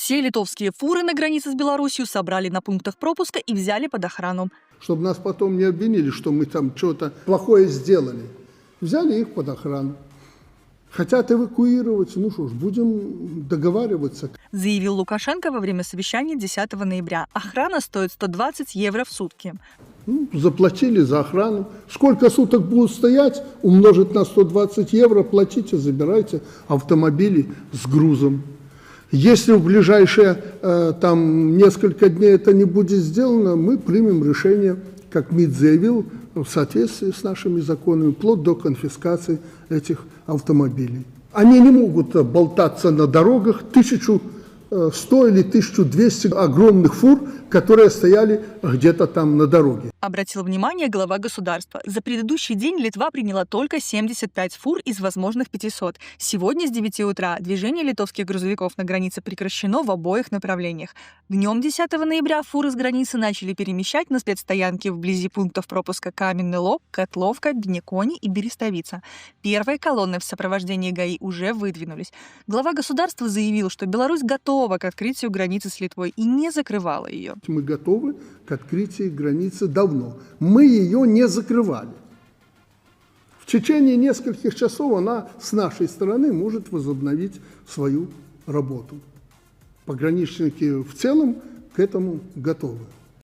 Все литовские фуры на границе с Беларусью собрали на пунктах пропуска и взяли под охрану. Чтобы нас потом не обвинили, что мы там что-то плохое сделали. Взяли их под охрану. Хотят эвакуировать, ну что ж, будем договариваться. Заявил Лукашенко во время совещания 10 ноября. Охрана стоит 120 евро в сутки. Ну, заплатили за охрану. Сколько суток будут стоять, умножить на 120 евро, платите, забирайте автомобили с грузом. Если в ближайшие там несколько дней это не будет сделано, мы примем решение, как МИД заявил, в соответствии с нашими законами, вплоть до конфискации этих автомобилей. Они не могут болтаться на дорогах 1100 или 1200 огромных фур, которые стояли где-то там на дороге. Обратил внимание глава государства. За предыдущий день Литва приняла только 75 фур из возможных 500. Сегодня с 9 утра движение литовских грузовиков на границе прекращено в обоих направлениях. Днем 10 ноября фуры с границы начали перемещать на спецстоянки вблизи пунктов пропуска Каменный Лог, Котловка, Бенекони и Берестовица. Первые колонны в сопровождении ГАИ уже выдвинулись. Глава государства заявил, что Беларусь готова к открытию границы с Литвой и не закрывала ее. Мы готовы к открытию границы давно. Мы ее не закрывали. В течение нескольких часов она с нашей стороны может возобновить свою работу. Пограничники в целом к этому готовы.